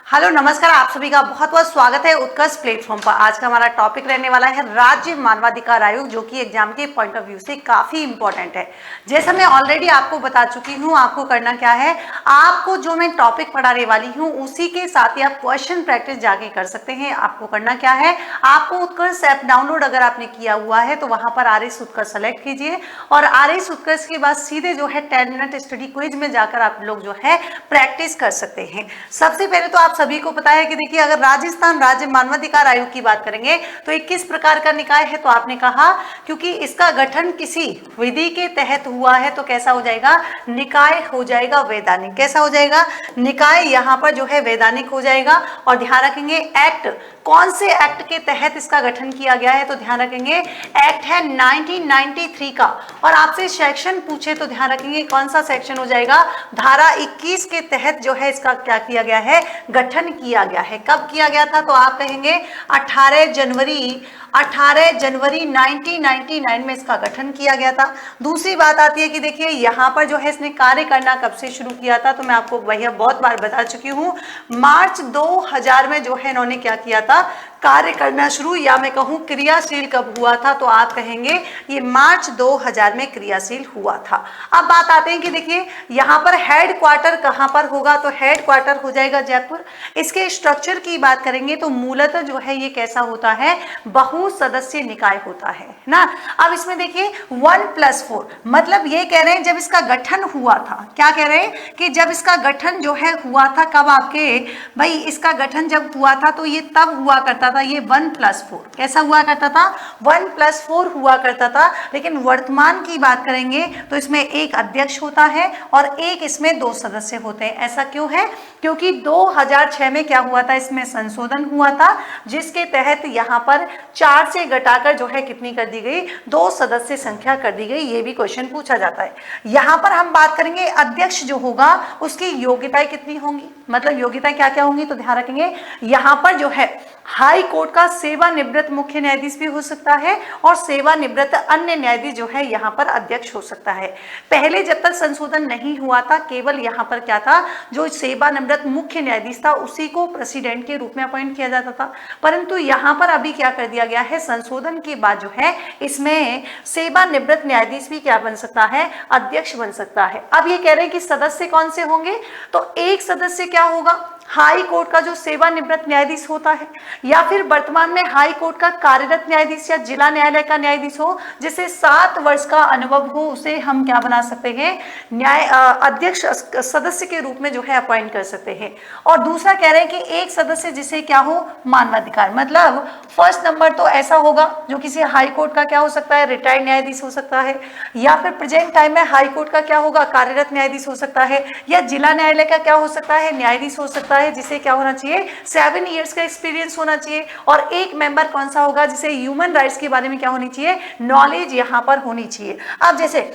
Hello नमस्कार, आप सभी का बहुत बहुत स्वागत है उत्कर्ष प्लेटफॉर्म पर। आज का हमारा टॉपिक रहने वाला है राज्य मानवाधिकार आयोग, जो कि एग्जाम के पॉइंट ऑफ व्यू से काफी इंपॉर्टेंट है। जैसा मैं ऑलरेडी आपको बता चुकी हूँ, आपको करना क्या है, आपको जो मैं टॉपिक पढ़ाने वाली हूँ उसी के साथ ही आप क्वेश्चन प्रैक्टिस जाके कर सकते हैं। आपको करना क्या है, आपको उत्कर्ष ऐप डाउनलोड अगर आपने किया हुआ है तो वहां पर आर एस उत्कर्ष सेलेक्ट कीजिए और आर एस उत्कर्ष के बाद सीधे जो है 10 मिनट स्टडी क्विज में जाकर आप लोग जो है प्रैक्टिस कर सकते हैं। सबसे पहले तो आप सभी को पता है कि देखिए, अगर राजस्थान राज्य मानवाधिकार आयोग की बात करेंगे तो ये किस प्रकार का निकाय है, तो आपने कहा क्योंकि इसका गठन किसी विधि के तहत हुआ है तो कैसा हो जाएगा, निकाय हो जाएगा वैधानिक। कैसा हो जाएगा, निकाय यहाँ पर जो है वैधानिक हो जाएगा। और ध्यान रखेंगे एक्ट, कौन से एक्ट के तहत इसका गठन किया गया है, तो ध्यान रखेंगे एक्ट है 1993 का। और आपसे सेक्शन पूछे तो ध्यान रखेंगे कौन सा सेक्शन हो जाएगा, धारा 21 के तहत जो है इसका क्या किया गया है, गठन किया गया है। कब किया गया था, तो आप कहेंगे 18 जनवरी 1999 में इसका गठन किया गया था। दूसरी बात आती है कि देखिए यहाँ पर जो है इसने कार्य करना कब से शुरू किया था, तो मैं आपको भैया बहुत बार बता चुकी हूँ, मार्च 2000 में जो है इन्होंने क्या किया था, कार्य करना शुरू, या मैं कहूँ क्रियाशील कब हुआ था, तो आप कहेंगे ये मार्च 2000 में क्रियाशील हुआ था। अब बात आते हैं कि देखिए यहाँ पर हेड क्वार्टर कहाँ पर होगा, तो हेड क्वार्टर हो जाएगा जयपुर। इसके स्ट्रक्चर की बात करेंगे तो मूलतः जो है ये कैसा होता है, बहु सदस्य निकाय होता है ना। अब इसमें देखिए 1+4 मतलब ये कह रहे हैं जब इसका गठन हुआ था, क्या कह रहे हैं कि जब इसका गठन जो है हुआ था, कब आपके भाई इसका गठन जब हुआ था तो ये तब हुआ करता था, ये 1+4 कैसा हुआ करता था, 1+4 हुआ करता था। लेकिन वर्तमान की बात करेंगे तो इसमें एक अध्यक्ष होता है और एक इसमें 2 सदस्य होते हैं। ऐसा क्यों है, क्योंकि 2006 में क्या हुआ था, इसमें संशोधन हुआ था जिसके तहत यहाँ पर 4 से घटाकर जो है कितनी कर दी गई, 2 सदस्य संख्या कर दी गई। ये भी क्वेश्चन पूछा जाता है। यहाँ पर हम बात करेंगे अध्यक्ष जो होगा उसकी योग्यताएं कितनी होंगी, मतलब योग्यताएं क्या क्या होंगी, तो ध्यान रखेंगे यहाँ पर जो है हाई कोर्ट का सेवानिवृत्त मुख्य न्यायाधीश भी हो सकता है और सेवानिवृत्त अन्य न्यायाधीश जो है यहाँ पर अध्यक्ष हो सकता है। पहले जब तक संशोधन नहीं हुआ था, केवल यहाँ पर क्या था, जो सेवानिवृत्त मुख्य न्यायाधीश था उसी को प्रेसिडेंट के रूप में अपॉइंट किया जाता था। परंतु यहाँ पर अभी क्या कर दिया गया है, संशोधन के बाद जो है इसमें सेवानिवृत्त न्यायाधीश भी क्या बन सकता है, अध्यक्ष बन सकता है। अब ये कह रहे हैं कि सदस्य कौन से होंगे, तो एक सदस्य क्या होगा, हाई कोर्ट का जो सेवानिवृत्त न्यायाधीश होता है, या फिर वर्तमान में हाई कोर्ट का कार्यरत न्यायाधीश या जिला न्यायालय का न्यायाधीश हो जिसे 7 वर्ष का अनुभव हो, उसे हम क्या बना सकते हैं, न्याय अध्यक्ष सदस्य के रूप में जो है अपॉइंट कर सकते हैं। और दूसरा कह रहे हैं कि एक सदस्य जिसे क्या हो, मानवाधिकार, मतलब फर्स्ट नंबर तो ऐसा होगा जो किसी हाई कोर्ट का क्या हो सकता है, रिटायर्ड न्यायाधीश हो सकता है, या फिर प्रेजेंट टाइम में हाई कोर्ट का क्या होगा, कार्यरत न्यायाधीश हो सकता है, या जिला न्यायालय का क्या हो सकता है, न्यायाधीश हो सकता है जिसे क्या होना चाहिए, 7 इयर्स का एक्सपीरियंस होना चाहिए। और एक मेंबर कौन सा होगा, जिसे ह्यूमन राइट्स के बारे में क्या होनी चाहिए, नॉलेज यहाँ पर होनी चाहिए। अब जैसे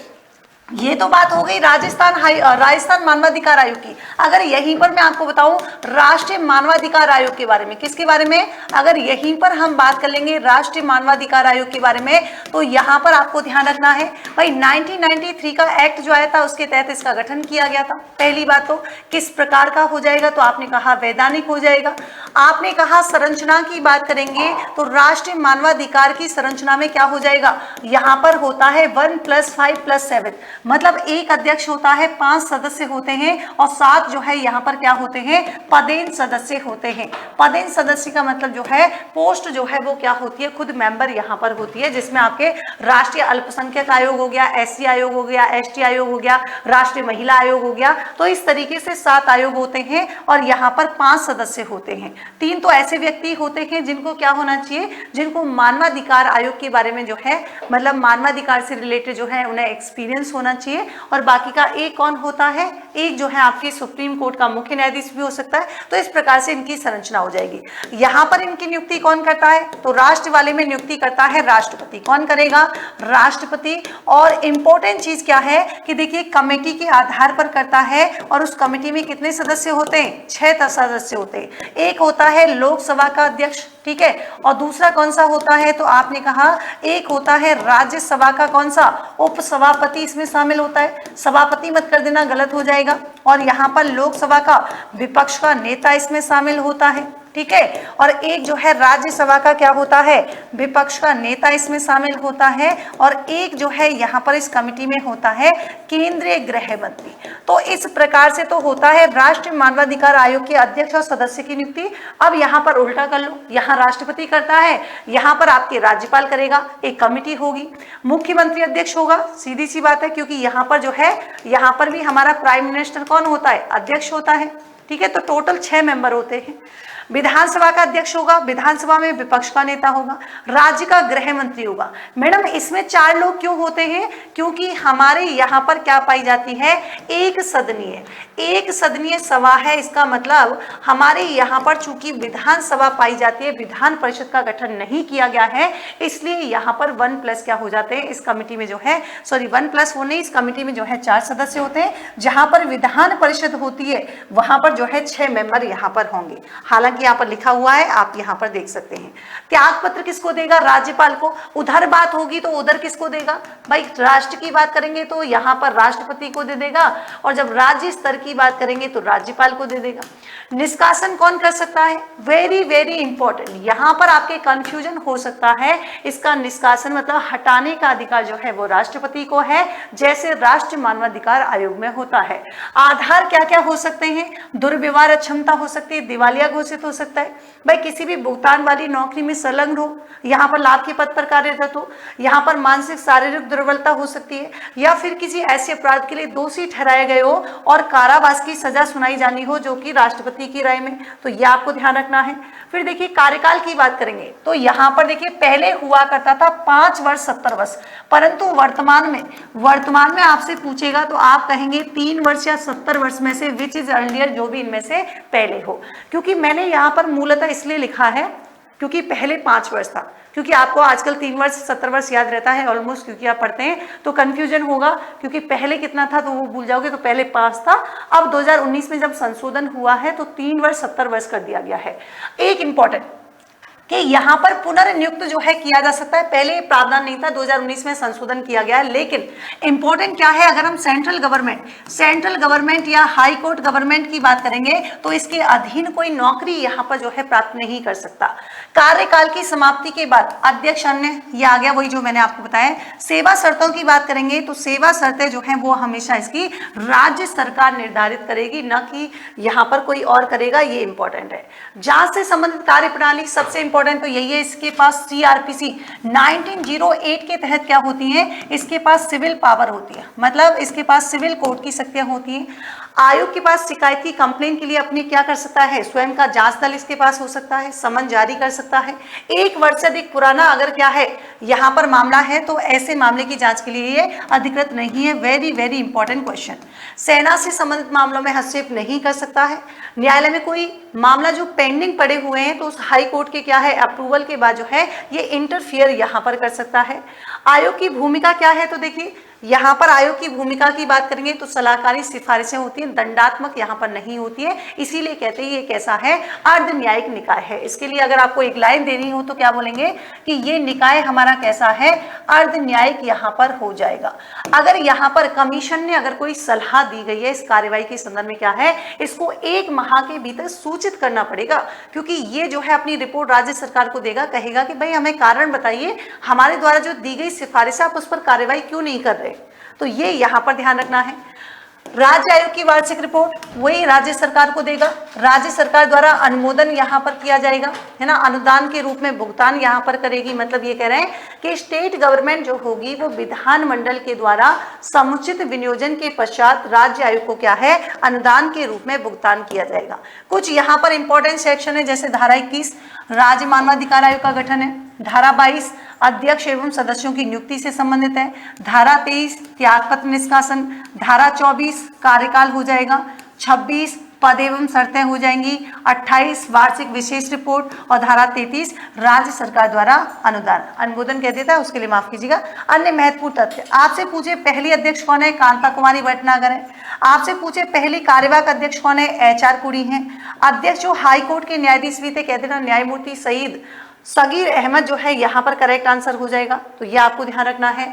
ये तो बात हो गई राजस्थान मानवाधिकार आयोग की। अगर यहीं पर मैं आपको बताऊं राष्ट्रीय मानवाधिकार आयोग के बारे में, किसके बारे में, अगर यहीं पर हम बात कर लेंगे राष्ट्रीय मानवाधिकार आयोग के बारे में, तो यहाँ पर आपको ध्यान रखना है भाई 1993 का एक्ट जो आया था उसके तहत इसका गठन किया गया था। पहली बात तो किस प्रकार का हो जाएगा, तो आपने कहा वैधानिक हो जाएगा। आपने कहा संरचना की बात करेंगे तो राष्ट्रीय मानवाधिकार की संरचना में क्या हो जाएगा, यहाँ पर होता है 1+5+7, मतलब एक अध्यक्ष होता है, 5 सदस्य होते हैं और 7 जो है यहाँ पर क्या होते हैं, पदेन सदस्य होते हैं। पदेन सदस्य का मतलब जो है पोस्ट जो है वो क्या होती है, खुद मेंबर यहाँ पर होती है, जिसमें आपके राष्ट्रीय अल्पसंख्यक आयोग हो गया, SC आयोग हो गया, ST आयोग हो गया, राष्ट्रीय महिला आयोग हो गया। तो इस तरीके से 7 आयोग होते हैं और यहाँ पर 5 सदस्य होते हैं। 3 तो ऐसे व्यक्ति होते हैं जिनको क्या होना चाहिए, जिनको मानवाधिकार आयोग के बारे में जो है, मतलब मानवाधिकार से रिलेटेड जो है उन्हें एक्सपीरियंस होना चाहिए। और बाकी का एक कौन होता है, एक जो है आपके सुप्रीम कोर्ट का मुख्य न्यायाधीश भी हो सकता है। तो इस प्रकार से इनकी संरचना हो जाएगी। यहाँ पर इनकी नियुक्ति कौन करता है, तो राष्ट्र वाले में नियुक्ति करता है राष्ट्रपति। कौन करेगा, राष्ट्रपति। और इंपॉर्टेंट चीज क्या है कि देखिए कमेटी के आधार पर करता है और उस कमेटी में कितने सदस्य होते हैं, 6 सदस्य होते हैं। एक होता है लोकसभा का अध्यक्ष, ठीक है, और दूसरा कौन सा होता है, तो आपने कहा एक होता है राज्यसभा का कौन सा, उपसभापति इसमें शामिल होता है, सभापति मत कर देना, गलत हो जाएगा। और यहाँ पर लोकसभा का विपक्ष का नेता इसमें शामिल होता है, ठीक है। और एक जो है राज्यसभा का क्या होता है, विपक्ष का नेता इसमें शामिल होता है। और एक जो है यहाँ पर इस कमेटी में होता है केंद्रीय गृह मंत्री। तो इस प्रकार से तो होता है राष्ट्रीय मानवाधिकार आयोग के अध्यक्ष और सदस्य की नियुक्ति। अब यहाँ पर उल्टा कर लो, यहाँ राष्ट्रपति करता है, यहाँ पर आपके राज्यपाल करेगा, एक कमेटी होगी, मुख्यमंत्री अध्यक्ष होगा, सीधी सी बात है, क्योंकि यहाँ पर जो है यहाँ पर भी हमारा प्राइम मिनिस्टर कौन होता है, अध्यक्ष होता है, ठीक है। तो टोटल 6 मेंबर होते हैं। विधानसभा का अध्यक्ष होगा, विधानसभा में विपक्ष का नेता होगा, राज्य का गृह मंत्री होगा। मैडम इसमें 4 लोग क्यों होते हैं, क्योंकि हमारे यहाँ पर क्या पाई जाती है, एक सदनीय सभा है। इसका मतलब हमारे यहाँ पर चूंकि विधानसभा पाई जाती है, विधान परिषद का गठन नहीं किया गया है, इसलिए यहाँ पर 1+ क्या हो जाते हैं इस कमेटी में जो है, सॉरी 1+4 नहीं, इस कमेटी में जो है 4 सदस्य होते हैं। जहां पर विधान परिषद होती है वहां पर जो है 6 मेंबर यहाँ पर होंगे। हालांकि यहाँ पर लिखा हुआ है, आप यहाँ पर देख सकते हैं। त्याग पत्र किसको देगा, राज्यपाल को। उधर बात होगी तो उधर किसको देगा, भाई राष्ट्र की बात करेंगे तो यहाँ पर राष्ट्रपति को दे देगा, और जब राज्य स्तर की बात करेंगे तो राज्यपाल को दे देगा। निष्कासन कौन कर सकता है, वेरी वेरी इंपॉर्टेंट, यहाँ पर आपके कंफ्यूजन हो सकता है। इसका निष्कासन मतलब हटाने का अधिकार जो है वो राष्ट्रपति को है, जैसे राष्ट्रीय मानवाधिकार आयोग में होता है। आधार क्या क्या हो सकते हैं, दुर्व्यवहार अक्षमता हो सकती है, दिवालिया घोषित हो सकता है, भाई किसी भी भुगतान वाली नौकरी में संलग्न हो, यहाँ पर लाभ के पद पर कार्यरत हो, यहाँ पर मानसिक शारीरिक दुर्बलता हो सकती है, या फिर किसी ऐसे अपराध के लिए दोषी ठहराए गए हो और कारावास की सजा सुनाई जानी हो जो कि राष्ट्रपति की राय में, तो यह आपको ध्यान रखना है। फिर देखिए कार्यकाल की बात करेंगे तो यहाँ पर देखिए पहले हुआ करता था 5 वर्ष 70 वर्ष, परंतु वर्तमान में आपसे पूछेगा तो आप कहेंगे 3 वर्ष या 70 वर्ष में से विच इज अर्लियर, जो भी इनमें से पहले हो। क्योंकि मैंने यहाँ पर मूलतः इसलिए लिखा है क्योंकि पहले 5 वर्ष था, क्योंकि आपको आजकल 3 वर्ष 70 वर्ष याद रहता है ऑलमोस्ट, क्योंकि आप पढ़ते हैं तो कंफ्यूजन होगा, क्योंकि पहले कितना था तो वो भूल जाओगे। तो पहले 5 था, अब 2019 में जब संशोधन हुआ है तो 3 वर्ष 70 वर्ष कर दिया गया है। एक इंपॉर्टेंट कि यहाँ पर पुनर्नियुक्त जो है किया जा सकता है, पहले प्रावधान नहीं था, 2019 में संशोधन किया गया है। लेकिन इंपॉर्टेंट क्या है, अगर हम सेंट्रल गवर्नमेंट या हाई कोर्ट गवर्नमेंट की बात करेंगे तो इसके अधीन कोई नौकरी यहाँ पर जो है प्राप्त नहीं कर सकता। कार्यकाल की समाप्ति के बाद अध्यक्ष अन्य, ये आ गया वही जो मैंने आपको बताया। सेवा शर्तों की बात करेंगे तो सेवा शर्तें जो है वो हमेशा इसकी राज्य सरकार निर्धारित करेगी, न कि यहाँ पर कोई और करेगा, ये इंपॉर्टेंट है। जांच से संबंधित कार्यप्रणाली सबसे इंपॉर्टेंट तो यही है, इसके पास सीआरपीसी 1908 के तहत क्या होती है, इसके पास सिविल पावर होती है, मतलब इसके पास सिविल कोर्ट की शक्तियां होती हैं। आयोग के पास शिकायती कंप्लेन के लिए अपनी क्या कर सकता है, स्वयं का जांच दल इसके पास हो सकता है, समन जारी कर सकता है। 1 वर्ष से अधिक पुराना अगर क्या है यहाँ पर मामला है तो ऐसे मामले की जांच के लिए ये अधिकृत नहीं है। Very very important question. सेना से संबंधित मामलों में हस्तक्षेप नहीं कर सकता है। न्यायालय में कोई मामला जो पेंडिंग पड़े हुए हैं तो उस हाई कोर्ट के क्या है अप्रूवल के बाद जो है ये इंटरफियर यहाँ पर कर सकता है। आयोग की भूमिका क्या है, तो देखिए यहाँ पर आयोग की भूमिका की बात करेंगे तो सलाहकारी सिफारिशें होती हैं, दंडात्मक यहाँ पर नहीं होती है, इसीलिए कहते हैं ये कैसा है, अर्ध न्यायिक निकाय है। इसके लिए अगर आपको एक लाइन देनी हो तो क्या बोलेंगे कि ये निकाय हमारा कैसा है, अर्ध न्यायिक यहाँ पर हो जाएगा। अगर यहाँ पर कमीशन ने अगर कोई सलाह दी गई है इस कार्यवाही के संदर्भ में क्या है, इसको 1 माह के भीतर सूचित करना पड़ेगा, क्योंकि ये जो है अपनी रिपोर्ट राज्य सरकार को देगा, कहेगा कि भाई हमें कारण बताइए, हमारे द्वारा जो दी गई सिफारिश आप उस पर कार्यवाही क्यों नहीं कर रहे। तो ये यहाँ पर ध्यान रखना है। राज्य आयोग की वार्षिक रिपोर्ट वही राज्य सरकार को देगा, राज्य सरकार द्वारा अनुमोदन यहाँ पर किया जाएगा, है ना, अनुदान के रूप में भुगतान यहाँ पर करेगी। मतलब ये कह रहे हैं कि स्टेट गवर्नमेंट जो होगी वो विधानमंडल के द्वारा समुचित विनियोजन के पश्चात राज्य आयोग को क्या है अनुदान के रूप में भुगतान किया जाएगा। कुछ यहाँ पर इंपॉर्टेंट सेक्शन है, जैसे धारा 21 राज्य मानवाधिकार आयोग का गठन है, धारा 22 अध्यक्ष एवं सदस्यों की नियुक्ति से संबंधित है, धारा 23 त्यागपत्र निष्कासन, धारा 24 कार्यकाल हो जाएगा, 26 पद एवं शर्तें हो जाएंगी, 28 वार्षिक विशेष रिपोर्ट और धारा 33 राज्य सरकार द्वारा अनुमोदन कह देता है, उसके लिए माफ कीजिएगा। अन्य महत्वपूर्ण तथ्य, आपसे पूछे पहली अध्यक्ष कौन है, कांता कुमारी भटनागर है। आपसे पूछे पहली कार्यवाहक अध्यक्ष कौन है, HR कुड़ी है। अध्यक्ष जो हाई कोर्ट के न्यायाधीश भी थे, कहते ना न्यायमूर्ति सईद सगीर अहमद जो है यहाँ पर करेक्ट आंसर हो जाएगा, तो ये आपको ध्यान रखना है।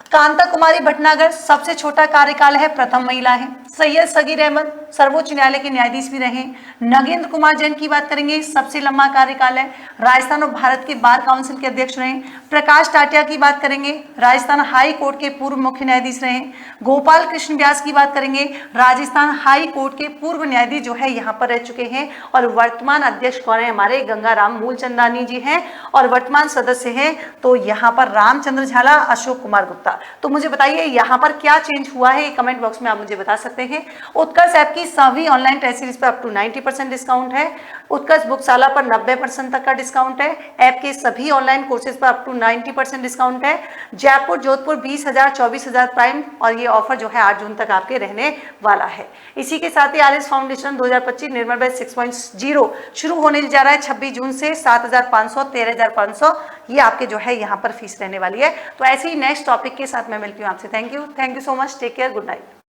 कांता कुमारी भटनागर सबसे छोटा कार्यकाल है, प्रथम महिला है। सैयद सगीर अहमद सर्वोच्च न्यायालय के न्यायाधीश भी रहे। नगेंद्र कुमार जैन की बात करेंगे, सबसे लंबा कार्यकाल है, राजस्थान और भारत के बार काउंसिल के अध्यक्ष रहे। प्रकाश टाटिया की बात करेंगे, राजस्थान हाई कोर्ट के पूर्व मुख्य न्यायाधीश रहे। गोपाल कृष्ण व्यास की बात करेंगे, राजस्थान हाई कोर्ट के पूर्व न्यायाधीश जो है यहाँ पर रह चुके हैं। और वर्तमान अध्यक्ष कौन है, हमारे गंगाराम मूलचंदानी जी हैं। और वर्तमान सदस्य हैं तो यहाँ पर रामचंद्र झाला, अशोक कुमार गुप्ता। तो मुझे बताइए यहाँ पर क्या चेंज हुआ है, कमेंट बॉक्स में आप मुझे बता सकते हैं। उत्कर्ष ऐप की सभी ऑनलाइन टेस्ट सीरीज पर अप टू 90% डिस्काउंट है। उत्कर्ष बुकशाला पर 90% तक का डिस्काउंट है। ऐप के सभी ऑनलाइन कोर्सेज पर अप टू 90% डिस्काउंट है। जयपुर जोधपुर 20,000 24,000 प्राइम, और ये ऑफर जो है 8 जून तक आपके रहने वाला है। इसी के साथ ही आरएस फाउंडेशन 2025 निर्मल बैच 6.0 शुरू होने जा रहा है 26 जून से। 7,500 13,500 ये आपके जो है यहाँ पर फीस रहने वाली है। तो ऐसे ही नेक्स्ट टॉपिक के साथ मैं मिलती हूँ आपसे। Thank you so much, take care, good night.